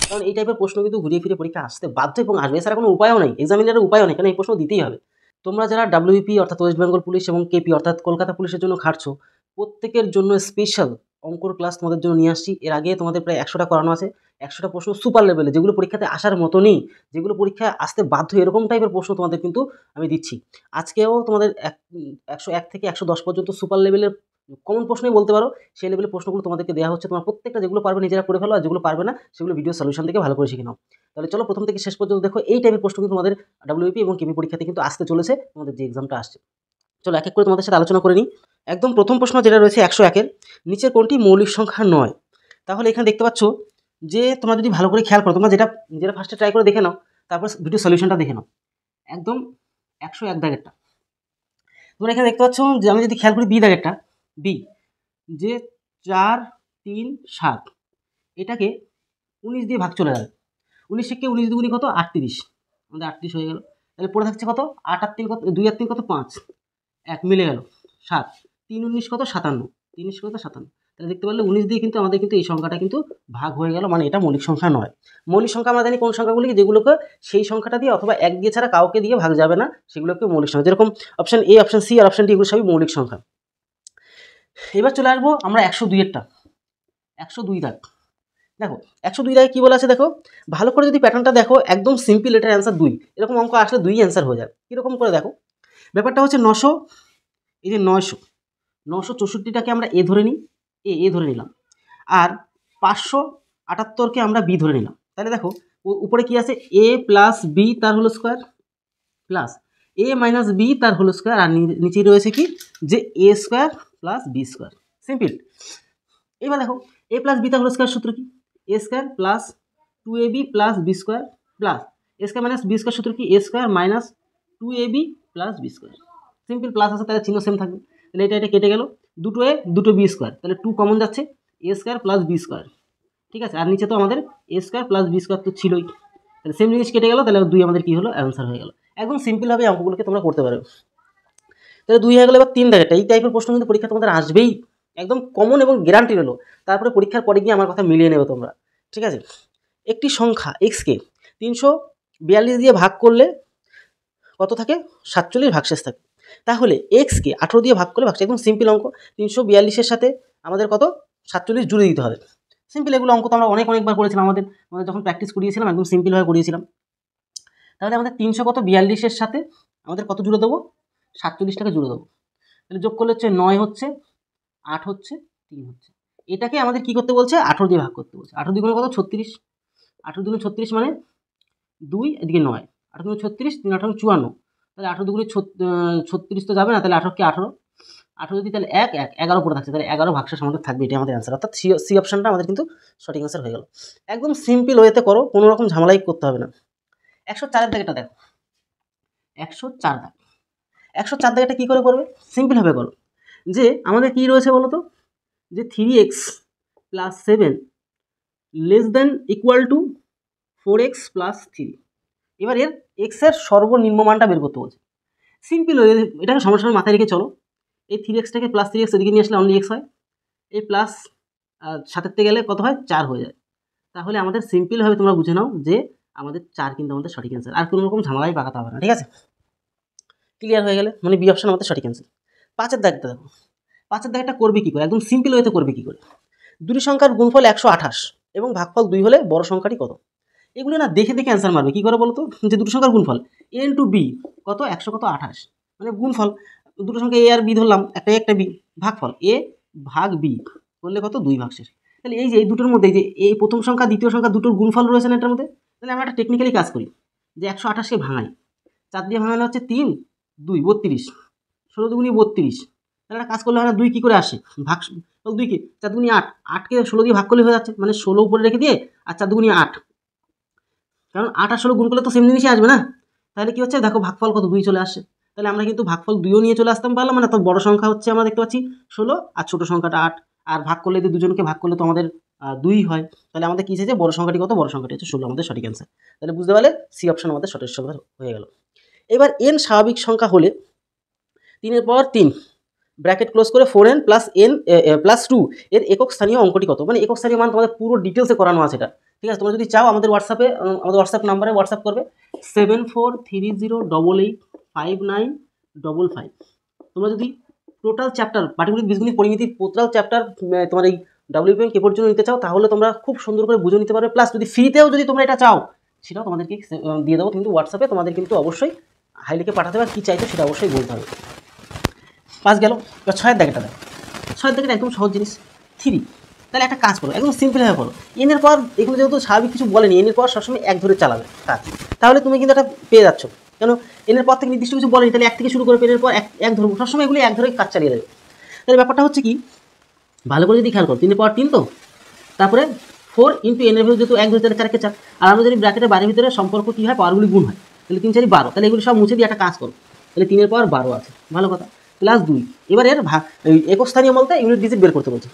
কারণ এই টাইপের প্রশ্ন কিন্তু ঘুরিয়ে ফিরে পরীক্ষা আসতে বাধ্য এবং আসবে, এছাড়া কোনো উপায়ও নেই, এক্সামিনারের উপায়ও নেই, কারণ এই প্রশ্ন দিতেই হবে। তোমরা যারা ডাব্লিউপি অর্থাৎ ওয়েস্ট বেঙ্গল পুলিশ এবং কেপি অর্থাৎ কলকাতা পুলিশের জন্য খাটছো, প্রত্যেকের জন্য স্পেশাল অঙ্কর ক্লাস তোমাদের জন্য নিয়ে আসছি। এর আগে তোমাদের প্রায় 100টা করানো আছে, 100টা প্রশ্ন সুপার লেভেলে, যেগুলো পরীক্ষাতে আসার মতনই, যেগুলো পরীক্ষায় আসতে বাধ্য, এরকম টাইপের প্রশ্ন তোমাদের কিন্তু আমি দিচ্ছি। আজকেও তোমাদের 101 থেকে 110 পর্যন্ত সুপার লেভেলের কমন প্রশ্নই বলতে পারো, সেই লেভেলের প্রশ্নগুলো তোমাদেরকে দেওয়া হচ্ছে। তোমার প্রত্যেকটা যেগুলো পারবে নিজেরা করে ফেলো, আর যেগুলো পারবে না সেগুলো ভিডিও সলিউশন থেকে ভালো করে শিখে নাও। তাহলে চলো প্রথম থেকে শেষ পর্যন্ত দেখো, এই টাইপের প্রশ্ন কিন্তু তোমাদের ডাব্লিউপি এবং কেপি পরীক্ষাতে কিন্তু আসতে চলেছে, তোমাদের যে এক্সামটা আসছে। চলো এক এক করে তোমাদের সাথে আলোচনা করে নিই। একদম প্রথম প্রশ্ন যেটা রয়েছে 101-এর, নিচের কোনটি মৌলিক সংখ্যা নয়? তাহলে এখানে দেখতে পাচ্ছ যে তোমরা যদি ভালো করে খেয়াল করো, তোমরা যেটা ফার্স্টে ট্রাই করে দেখে নাও, তারপর ভিডিও সলিউশনটা দেখে নাও। একদম 101 দাগেরটা তোমরা এখানে দেখতে পাচ্ছ যে আমি যদি খেয়াল করি বি দাগেরটা, বি যে 4, 3, 7 এটাকে 19 দিয়ে ভাগ চলে যাবে। 19 কে 19 দুগুণী কত? 38, আমাদের 38 হয়ে গেল। তাহলে পড়ে থাকছে কত? 8 আর 3 কত? 2 আর 3 কত? 5, 1 মিলে গেল 7, 3 19 কত? 57, 3 19 কত? 57। তাহলে দেখতে পারলে 19 দিয়ে কিন্তু আমাদের কিন্তু এই সংখ্যাটা কিন্তু ভাগ হয়ে গেল, মানে এটা মৌলিক সংখ্যা নয়। মৌলিক সংখ্যা আমরা জানি কোন সংখ্যাগুলি, যেগুলোকে সেই সংখ্যাটা দিয়ে অথবা 1 দিয়ে ছাড়া কাউকে দিয়ে ভাগ যাবে না, সেগুলোকে মৌলিক সংখ্যা, যেরকম অপশন এ, অপশন সি আর অপশন ডি, এগুলো সবই মৌলিক সংখ্যা। এবার চলে আসবো আমরা 102-এরটা, 102 দাগ। দেখো 102 দাগে কী বলা আছে দেখো, ভালো করে যদি প্যাটার্নটা দেখো, একদম সিম্পল, এটার অ্যান্সার 2। এরকম অঙ্ক আসলে 2 অ্যান্সার হয়ে যায়। কীরকম করে দেখো, ব্যাপারটা হচ্ছে 900, এই যে 964টাকে আমরা এ ধরে নিই, এ ধরে নিলাম, আর 578কে আমরা বি ধরে নিলাম। তাহলে দেখো উপরে কি আছে, এ প্লাস বি তার whole square plus A minus B তার হোল স্কোয়ার, আর নিচে রয়েছে কি, যে A square plus B square. Simple. এবার দেখো এ প্লাস বি তার হোল স্কোয়ার সূত্র কি, A square plus 2ab plus B square plus A square minus B square সূত্র কি, A square minus 2ab plus B square. Simple, plus আছে তাহলে চিহ্ন সেম থাকবে। তাহলে এটা কেটে গেল, দুটো এ দুটো বি স্কোয়ার, তাহলে 2 কমন যাচ্ছে, এ স্কোয়ার প্লাস বি স্কোয়ার, ঠিক আছে। আর নিচে তো আমাদের এ স্কোয়ার প্লাস বি স্কোয়ার তো ছিলই, তাহলে সেম জিনিস কেটে গেল, তাহলে 2 আমাদের কী হলো, অ্যান্সার হয়ে গেল। একদম সিম্পলভাবে অঙ্কগুলোকে তোমরা করতে পারো। তাহলে 2 হয়ে গেলো। এবার 3 দাগেরটা, এই টাইপের প্রশ্ন কিন্তু পরীক্ষা তোমাদের আসবেই, একদম কমন এবং গ্যারান্টি হলো। তারপরে পরীক্ষার পরে গিয়ে আমার কথা মিলিয়ে নেবে তোমরা, ঠিক আছে। একটি সংখ্যা এক্সকে 342 দিয়ে ভাগ করলে কত থাকে? 47 ভাগশেষ থাকে। তাহলে এক্সকে 18 দিয়ে ভাগ করলে ভাগশেষ, একদম সিম্পল অঙ্ক। 342-এর সাথে আমাদের কত? 47 জুড়ে দিতে হবে। সিম্পল, এগুলো অঙ্ক তো আমরা অনেকবার করেছিলাম, আমাদের যখন প্র্যাকটিস করিয়েছিলাম একদম সিম্পলভাবে করিয়েছিলাম। তাহলে আমাদের 342-এর সাথে আমাদের কত জুড়ে দেবো? 47টাকে জুড়ে দেবো। তাহলে যোগ করলে হচ্ছে 9 হচ্ছে, 8 হচ্ছে, 3 হচ্ছে। এটাকে আমাদের কি করতে বলছে? 18 দিয়ে ভাগ করতে বলছে। 18 দুগুণে কত? 36, 18 দুগুণে 36 মানে 2, এদিকে 9, 18 দুগুণে 36, 3 18 54, তাহলে 18 দুগুণে 36 তো যাবে না, তাহলে 18 কে 18 যদি, তাহলে 1 1 11 পড়ে থাকছে, তাহলে 11 ভাগশেষ আমাদের থাকবে, এটাই আমাদের অ্যান্সার, অর্থাৎ সি অপশনটা আমাদের কিন্তু সঠিক অ্যান্সার হয়ে গেল। একদম সিম্পল ওয়েতে করো, কোনো রকম ঝামেলাই করতে হবে না। 104-এর দাগেটা দেখো, 104 দাগ। 104 দাগেটা কী করে করবে? সিম্পলভাবে করো, যে আমাদের কী রয়েছে বলো তো, যে 3x plus 7 less than equal to 4x plus 3। এবার এর এক্সের সর্বনিম্ন মানটা বের করতে বলছে। সিম্পল, এটাকে সমস্যার মাথায় রেখে চলো। এই 3xটাকে প্লাস 3x এদিকে নিয়ে আসলে অনলি x হয়, এই প্লাস সাথে গেলে কত হয়? 4 হয়ে যায়। তাহলে আমাদের সিম্পলভাবে তোমরা বুঝে নাও যে আমাদের 4 কিন্তু আমাদের সঠিক অ্যান্সার, আর কোনো রকম ঝামেলাই পাকাতে হবে না, ঠিক আছে। ক্লিয়ার হয়ে গেলে, মানে বি অপশন আমাদের সঠিক অ্যান্সার। 5-এর দাগটা দেখো, 5-এর দাগটা করবে কী করে? একদম সিম্পল ওয়েতে করবে কী করে? দুটি সংখ্যার গুণফল 128 এবং ভাগফল 2 হলে বড় সংখ্যাটি কত? এগুলো না দেখে দেখে অ্যান্সার মারবে। কী করে বলো তো, যে দুটো সংখ্যার গুণফল এ ইন্টু বি কত? 100 কত? 28, মানে গুণফল দুটো সংখ্যা এ আর বি ধরলাম, একটা এ একটা বি, ভাগফল এ ভাগ বি করলে কত? 2 ভাগশেষ। তাহলে এই যে এই দুটোর মধ্যে, যে এই প্রথম সংখ্যা দ্বিতীয় সংখ্যা দুটোর গুণফল রয়েছে না এটার মধ্যে, তাহলে আমরা একটা টেকনিক্যালি কাজ করি, যে 128কে ভাঙাই, 4 দিয়ে ভাঙালে হচ্ছে 3 2 32, 16 দুগুণী 32। তাহলে একটা কাজ করলে হয় না, 2 কী করে আসে? ভাগ 2 কি 4 দুগুণী 8, 8কে 16 দিয়ে ভাগ করলে হয়ে যাচ্ছে, মানে 16 উপরে রেখে দিয়ে আর 4 দুগুণী 8, কারণ 8 আর 16 গুণ করলে তো সেম জিনিসই আসবে না। তাহলে কি হচ্ছে দেখো, ভাগফল কত? 2 চলে আসছে। তাহলে আমরা কিন্তু ভাগফল 2ও নিয়ে চলে আসতাম পারলাম, মানে তো বড় সংখ্যা হচ্ছে আমরা দেখতে পাচ্ছি 16 আর ছোটো সংখ্যাটা 8, আর ভাগ করলে দুজনকে ভাগ করলে তো আমাদের 2 হয়। তাহলে আমাদের কী এসেছে? বড় সংখ্যাটি কত? বড় সংখ্যাটি হচ্ছে 16, আমাদের সঠিক অ্যান্সার। তাহলে বুঝতে পারলে সি অপশন আমাদের সঠিক সংখ্যা হয়ে গেল। এবার n স্বাভাবিক সংখ্যা হলে 3 পর 3 ব্র্যাকেট ক্লোজ করে 4n প্লাস n প্লাস 2 এর একক স্থানীয় অঙ্কটি কত? মানে একক স্থানীয় মান তোমাদের পুরো ডিটেলসে করানো আছে এটা, ঠিক আছে, তোমরা যদি চাও আমাদের হোয়াটসঅ্যাপে, আমাদের হোয়াটসঅ্যাপ নাম্বারে হোয়াটসঅ্যাপ করবে 74308955। তোমরা যদি টোটাল চ্যাপ্টার পাটিগণিত বীজগণিত পরিমিতির টোটাল চ্যাপ্টার তোমার এই WPM কেপোর জন্য নিতে চাও, তাহলে তোমরা খুব সুন্দর করে বুঝে নিতে পারবে। প্লাস যদি ফ্রিতেও যদি তোমরা এটা চাও, সেটাও তোমাদেরকে দিয়ে দেবো, কিন্তু হোয়াটসঅ্যাপে তোমাদের কিন্তু অবশ্যই হাই লিখে পাঠাতে হবে, আর কী চাইছো সেটা অবশ্যই বলতে হবে। 5 গেল। এবার 6-এর দাগেটা দেখো, 6-এর দাগেটা একদম সহজ জিনিস, 3। তাহলে একটা কাজ করো, একদম সিম্পলভাবে করো। এনের পর এগুলো যেহেতু স্বাভাবিক কিছু বলেনি, এনের পর সবসময় 1 ধরে চালাবে কাজ, তাহলে তুমি কিন্তু এটা পেয়ে যাচ্ছ। কেন, এনের পর থেকে নির্দিষ্ট কিছু বলেনি, তাহলে 1 থেকে শুরু করে এনের পর 1 ধরবো, সবসময় এগুলো 1 ধরে কাজ চালিয়ে দেবে। তাহলে ব্যাপারটা হচ্ছে কি, ভালো করে যদি খেয়াল করো, 3 এর পাওয়ার 3 তো, তারপরে 4 ইন্টু এনের ভ্যালু যেহেতু 1 ধরে, তাহলে 4 কে 4, আর আমরা যদি ব্র্যাকেটের বাইরের ভিতরে সম্পর্ক কী হয়, পাওয়ারগুলি গুণ হয়, তাহলে 3 4 12, তাহলে এগুলো সব মুছে দিয়ে একটা কাজ করো, তাহলে 3 এর পাওয়ার 12 আছে, ভালো কথা, প্লাস 2। এবার এর একক স্থানীয় বলতে ইউনিট ডিজিট বের করতে বলছে।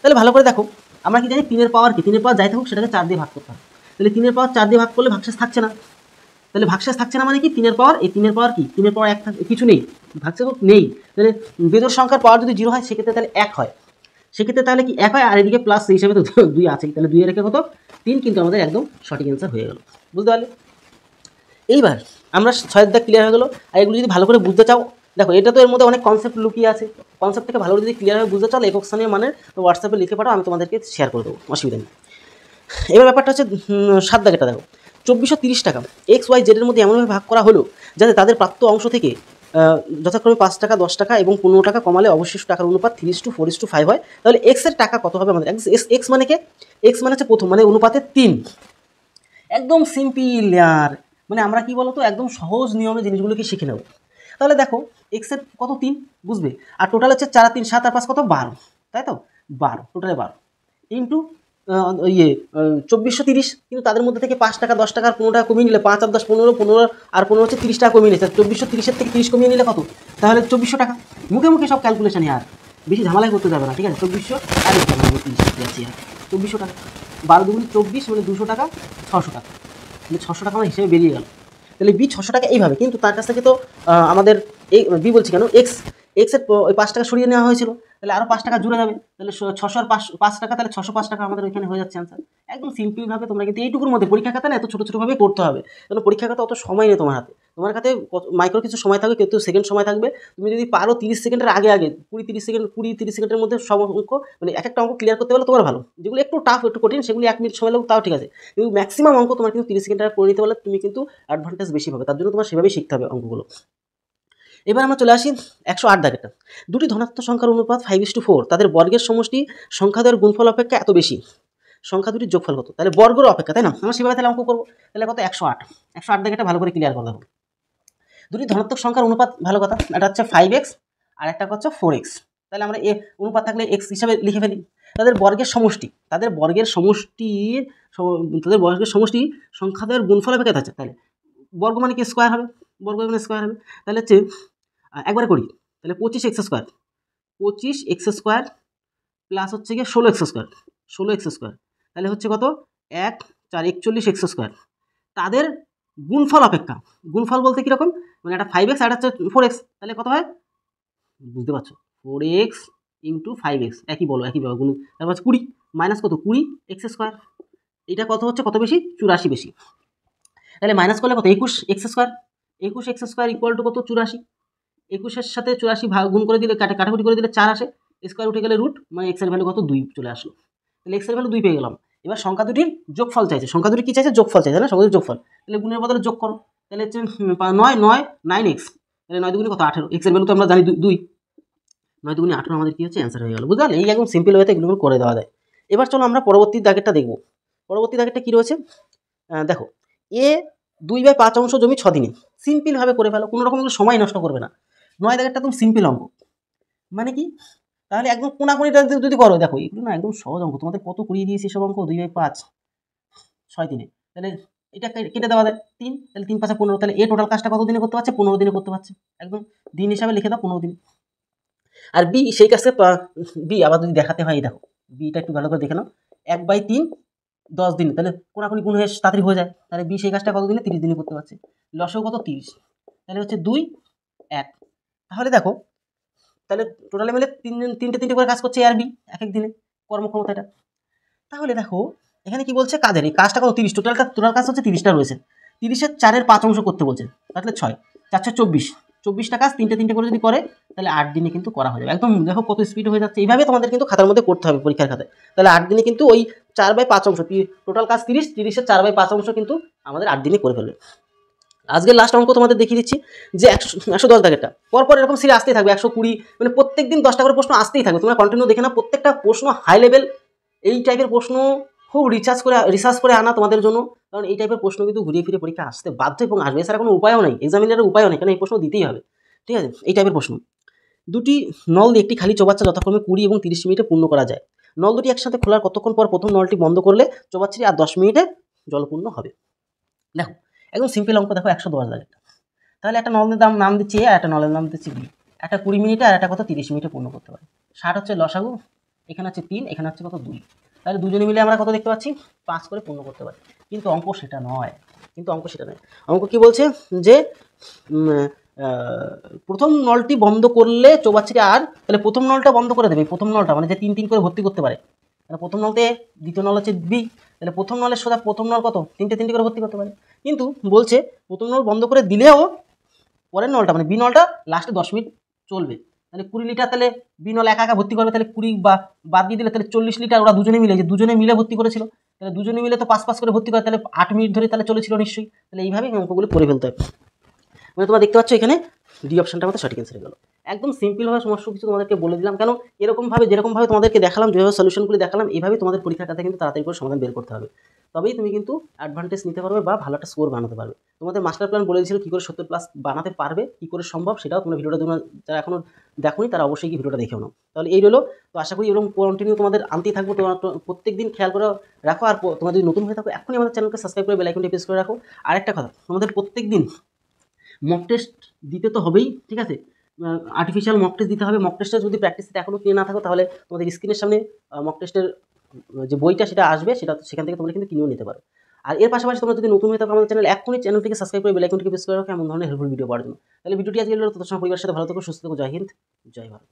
তাহলে ভালো করে দেখো, আমরা কি জানি 3 এর পাওয়ার কি, 3 এর পাওয়ার যাই থাকুক সেটাকে 4 দিয়ে ভাগ করতে হবে। তাহলে 3 এর পাওয়ার 4 দিয়ে ভাগ করলে ভাগশেষ থাকছে না, তাহলে ভাগশেষ থাকছে না মানে কি, 3 এর পাওয়ার, এই 3 এর পাওয়ার কি, 3 এর পাওয়ার 1 কিছু নেই, ভাগশেষ নেই। তাহলে বেজোড় সংখ্যার পাওয়ার যদি 0 হয়, সেক্ষেত্রে তাহলে 1 হয়, সেক্ষেত্রে তাহলে কি 1 হয়, আর এদিকে প্লাস সেই হিসাবে তো 2 আছে, তাহলে 2 এর রেখে কত 3, কিন্তু আমাদের একদম সঠিক অ্যান্সার হয়ে গেল। বুঝতে পারলে? এইবার আমরা 6-এর দাগ ক্লিয়ার হয়ে গেলো। আর এগুলো যদি ভালো করে বুঝতে চাও, দেখো এটা তো এর মধ্যে অনেক কনসেপ্ট লুকিয়ে আছে, কনসেপ্ট থেকে ভালো করে যদি ক্লিয়ারভাবে বুঝতে চাও, একক স্থানীয় মানে হোয়াটসঅ্যাপে লিখে পাঠাও, আমি তোমাদেরকে শেয়ার করে দেবো, অসুবিধা নেই। এবার ব্যাপারটা হচ্ছে 7 দাগেটা দেখো, 2430 টাকা XY Z এর মধ্যে এমনভাবে ভাগ করা হলো যাতে তাদের প্রাপ্ত অংশ থেকে যথাক্রমে 5 টাকা, 10 টাকা এবং 15 টাকা কমালে অবশিষ্ট টাকার অনুপাত 3:4:5 হয়। তাহলে এক্স এর টাকা কত হবে আমাদের? এক্স মানে কে? এক্স মানে হচ্ছে প্রথম, মানে অনুপাতে 3। একদম সিম্পল ইয়ার, মানে আমরা কি বলতো, একদম সহজ নিয়মে জিনিসগুলোকে শিখে নেব। তাহলে দেখো, এক্সের কত 3 বুঝবে, আর টোটাল হচ্ছে 4 3 7 আর 5 কত 12, তাই তো 12, টোটালে 12 ইন্টু 2430, কিন্তু তাদের মধ্যে থেকে 5 টাকা, 10 টাকা আর 15 টাকা কমিয়ে নিলে 5 আর 10 15, 15 আর 15 হচ্ছে 30 টাকা কমিয়ে নিলে, 2430-এর থেকে 30 কমিয়ে নিলে কত, তাহলে 2400 টাকা। মুখে মুখে সব ক্যালকুলেশন, আর বেশি ঝামেলাই করতে যাবে না, ঠিক আছে? 2400 আর 2400 টাকা, 12 দুগুণ 24, মানে 200 টাকা, 600 টাকা, মানে 600 টাকা আমার হিসেবে বেরিয়ে গেল। তাহলে বি 600 টাকা এইভাবে, কিন্তু তার কাছ থেকে তো আমাদের এই বি বলছি কেন, এক্সের ওই 5 টাকা সরিয়ে নেওয়া হয়েছিল, তাহলে আরও 5 টাকা জুড়ে যাবে, তাহলে 600 আর 5 টাকা, তাহলে 605 টাকা আমাদের ওইখানে হয়ে যাচ্ছে অ্যান্সার। একদম সিম্পলভাবে তোমরা কিন্তু এইটুকুর মধ্যে, পরীক্ষা খাতা না এত ছোটো ছোটোভাবে করতে হবে, কারণ পরীক্ষা খাতা অত সময় নেই তোমার হাতে, তোমার হাতে মাইক্রো কিছু সময় থাকবে, কেউ সেকেন্ড সময় থাকবে, তুমি যদি পারো 30 সেকেন্ডের আগে 20-30 সেকেন্ডের মধ্যে সব অঙ্ক, মানে এক একটা অঙ্ক ক্লিয়ার করতে পারলে তোমার ভালো। যেগুলো একটু টাফ, একটু কঠিন, সেগুলি 1 মিনিট সময় লাগবে, তাও ঠিক আছে, কিন্তু ম্যাক্সিমাম অঙ্ক তোমার কিন্তু 30 সেকেন্ডে করে নিতে পারলে তুমি কিন্তু অ্যাডভান্টেজ বেশি পাবে, তার জন্য তোমার সেভাবেই শিখতে হবে অঙ্কগুলো। এবার আমরা চলে আসি 108 দাগেরটা, দুটি ধনাত্মক সংখ্যার অনুপাত 5:4, তাদের বর্গের সমষ্টি সংখ্যাদ্বয়ের গুণফল অপেক্ষা এত বেশি, সংখ্যা দুটির যোগফল কত? তাহলে বর্গের অপেক্ষা, তাই না? আমরা সেভাবে তাহলে অঙ্ক করবো, তাহলে কত 108 দাগেরটা ভালো করে ক্লিয়ার করে দেবো। দুটি ধনাত্মক সংখ্যার অনুপাত, ভালো কথা, এটা হচ্ছে 5x আর একটা হচ্ছে 4x, তাহলে আমরা অনুপাত থাকলে x হিসাবে লিখে ফেলি। তাদের বর্গের সমষ্টি, তাদের বর্গের সমষ্টি সংখ্যাদ্বয়ের গুণফল অপেক্ষা আছে, তাহলে বর্গ মানে কি স্কোয়ার হবে, বর্গ মানে স্কোয়ার হবে, তাহলে হচ্ছে একবারে করি, তাহলে 25x স্কোয়ার প্লাস হচ্ছে গিয়ে 16x স্কোয়ার, তাহলে হচ্ছে কত 1 4 41x স্কোয়ার। তাদের গুণফল অপেক্ষা, গুণফল বলতে কীরকম, মানে একটা 5x আর একটা হচ্ছে 4x, তাহলে কত হয় বুঝতে পারছো, 4x ইন্টু 5x, একই বলো, একই বলো, গুণ, তারপর হচ্ছে 20 মাইনাস কত 20x স্কোয়ার, এটা কত হচ্ছে, কত বেশি 84 বেশি, তাহলে মাইনাস করলে কত 21x স্কোয়ার ইকুয়াল টু কত 84, 21-এর সাথে 84 ভাগ গুণ করে দিলে, কাটাকুটি করে দিলে 4 আসে, স্কোয়ার উঠে গেলে রুট, মানে এক্সের ভ্যালু কত 2 চলে আসলো, তাহলে এক্সের ভ্যালু 2 পেয়ে গেলাম। এবার সংখ্যা দুটির যোগফল চাইছে, সংখ্যা দুটি কী চাইছে, যোগফল চাইছে না, সংখ্যা দুটির যোগফল, তাহলে গুণের বদলে যোগ করো, তাহলে হচ্ছে 9x, তাহলে 9 দুগুণে কত 18, এক্সের ভ্যালু তো আমরা জানি 2, 9 দুগুণে 18 আমাদের কী হচ্ছে অ্যান্সার হয়ে গেল। বুঝলে, এই একদম সিম্পল ওয়েতে এগুলো করে দেওয়া যায়। এবার চলো আমরা পরবর্তী দাগেরটা দেখবো। পরবর্তী দাগেরটা কী রয়েছে, দেখো, 2/5 অংশ জমি 6 দিনে, সিম্পলভাবে করে ফেলো, কোনো রকম সময় নষ্ট করবে না। 9 দাগেরটা একদম সিম্পল অঙ্ক, মানে কি, তাহলে একদম কোনাকুনিটা যদি করো, দেখো এগুলো না একদম সহজ অঙ্ক, তোমাদের কত করিয়ে দিয়েছি সব অঙ্ক, 2/5 6 দিনে, তাহলে এটা কেটে দেওয়া যায় 3, তাহলে 3 5 15, তাহলে টোটাল কাজটা কত দিনে করতে পারছে, 15 দিনে করতে পারছে, একদম দিন হিসাবে লিখে দাও 15 দিন। আর বি সেই কাজটা, বি আবার যদি দেখাতে হয়, দেখো বিটা একটু ভালো করে দেখে নাও, 1/3 10 দিনে, তাহলে কোনাকুনি গুণ হয়ে তাড়াতাড়ি হয়ে যায়, তাহলে বি সেই কাজটা কত দিনে 30 দিনে করতে পারছে, লসও কত 30, তাহলে হচ্ছে 2 1, তাহলে দেখো, তাহলে টোটালে মিলে তিনটে করে কাজ করছে আর বি এক এক দিনে কর্মক্ষমতাটা। তাহলে দেখো এখানে কি বলছে কাজের এই কাজটা কত 30, টোটাল কাজ হচ্ছে 30টা রয়েছে। 30-এর 4-এর 5 অংশ করতে বলছে, তাহলে 6, 4 24, 24টা কাজ তিনটে করে যদি করে তাহলে 8 দিনে কিন্তু করা হয়ে যাবে। একদম দেখো কত স্পিড হয়ে যাচ্ছে। এইভাবে তোমাদের কিন্তু খাতার মধ্যে করতে হবে পরীক্ষার খাতায়। তাহলে 8 দিনে কিন্তু ওই 4/5 অংশ, টোটাল কাজ 30, 30-এর 4/5 অংশ কিন্তু আমাদের 8 দিনে করে ফেলবে। আজকের লাস্ট অঙ্ক তোমাদের দেখিয়ে দিচ্ছি যে 110 দাগেরটা, পরপর এরকম সিরিজ আসতেই থাকবে 120, মানে প্রত্যেক দিন 10টা করে প্রশ্ন আসতেই থাকবে। তোমরা কন্টিনিউ দেখে না, প্রত্যেকটা প্রশ্ন হাই লেভেল। এই টাইপের প্রশ্ন খুব রিসার্চ করে আনা তোমাদের জন্য, কারণ এই টাইপের প্রশ্ন কিন্তু ঘুরিয়ে ফিরে পরীক্ষা আসতে বাধ্য এবং আসবে, এছাড়া কোনো উপায়ও নেই, এক্সামিনারের উপায়ও নেই, কারণ এই প্রশ্ন দিতেই হবে। ঠিক আছে, এই টাইপের প্রশ্ন। দুটি নল দিয়ে একটি খালি চৌবাচ্চা যথাক্রমে 20 এবং 30 মিনিটে পূর্ণ করা যায়। নল দুটি একসাথে খোলার কতক্ষণ পর প্রথম নলটি বন্ধ করলে চৌবাচ্চাটি আর 10 মিনিটে জলপূর্ণ হবে? দেখো একদম সিম্পল অঙ্ক। দেখো 110 দাগেরটা, তাহলে একটা নলের নাম দিচ্ছি এ, আর একটা নলের নাম দিচ্ছি বি। একটা 20 মিনিটে আর একটা কত 30 মিনিটে পূর্ণ করতে পারে। 60 হচ্ছে লসাগু, এখানে হচ্ছে 3, এখানে হচ্ছে কত 2, তাহলে দুজনে মিলে আমরা কত দেখতে পাচ্ছি 5 করে পূর্ণ করতে পারি। কিন্তু অঙ্ক সেটা নয়, অঙ্ক কি বলছে যে প্রথম নলটি বন্ধ করলে চৌবাচ্চাটি আর, তাহলে প্রথম নলটা বন্ধ করে দেবে, প্রথম নলটা মানে যে 3 করে ভর্তি করতে পারে, তাহলে প্রথম নলতে, দ্বিতীয় নল হচ্ছে বি, তাহলে প্রথম নলের সোজা প্রথম নল কত 3 করে ভর্তি করতে পারে। কিন্তু বলছে প্রথম নল বন্ধ করে দিলেও পরের নলটা মানে বি নলটা লাস্টে 10 মিনিট চলবে, তাহলে 20 লিটার, তাহলে বি নল একা ভর্তি করবে, তাহলে 20 বা বাদ দিয়ে দিলে তাহলে 40 লিটার ওরা দুজনে মিলে ভর্তি করেছিল, তাহলে দুজনে মিলে তো 5 করে ভর্তি করে, তাহলে 8 মিনিট ধরে তাহলে চলেছিল নিশ্চয়ই। তাহলে এইভাবেই অঙ্কগুলো করে ফেলতে হবে। মানে তোমরা দেখতে পাচ্ছ এখানে ডি অপশনটা আমাদের সঠিক অ্যান্সার গেল। একদম সিম্পলভাবে সমস্ত কিছু তোমাদেরকে বলে দিলাম, কেন যেরকমভাবে তোমাদেরকে দেখালাম, যেভাবে সলিউশনগুলি দেখালাম, এইভাবে তোমাদের পরীক্ষার খাতায় কিন্তু তাড়াতাড়ি করে সমাধান বের করতে হবে, তবেই তুমি কিন্তু অ্যাডভান্টেজ নিতে পারবে বা ভালো একটা স্কোর বানাতে পারবে। তোমাদের মাস্টার প্ল্যান বলে দিয়েছিল কী করে 70+ বানাতে পারবে, কী করে সম্ভব, সেটাও তোমরা ভিডিওটা যারা এখনও দেখোনি তারা অবশ্যই কি ভিডিওটা দেখেও নাও। তাহলে এই রইলো, তো আশা করি এরকম কন্টিনিউ তোমাদের আনতেই থাকবো। তোমরা প্রত্যেক দিন খেয়াল করে রাখো, আর তোমরা যদি নতুন হয়ে থাকো এখনই আমাদের চ্যানেলকে সাবস্ক্রাইব করে বেল আইকনটি প্রেস করে রাখো। আরেকটা কথা, তোমাদের প্রত্যেক দিন মক টেস্ট দিতে তো হবেই, ঠিক আছে, আর্টিফিশিয়াল মক টেস্ট দিতে হবে। মক টেস্টে যদি প্র্যাকটিসে এখনও কিনে না থাকো তাহলে তোমাদের স্ক্রিনের সামনে মক টেস্টের যে বইটা সেটা আসবে, সেখান থেকে তোমরা কিন্তু কিনেও নিতে পারো। আর এর পাশাপাশি তোমরা যদি নতুন হয়ে থাকো আমাদের চ্যানেলটিকে সাবস্ক্রাইব করে বেল আইকনটিকে প্রেস করে রাখো এমন ধরনের হেল্পফুল ভিডিও পাওয়ার জন্য। তাহলে ভিডিওটি আজকে তোদের সঙ্গে পরিবারের সাথে ভালো থাকো, সুস্থ থাকো। জয় হিন্দ, জয় ভারত।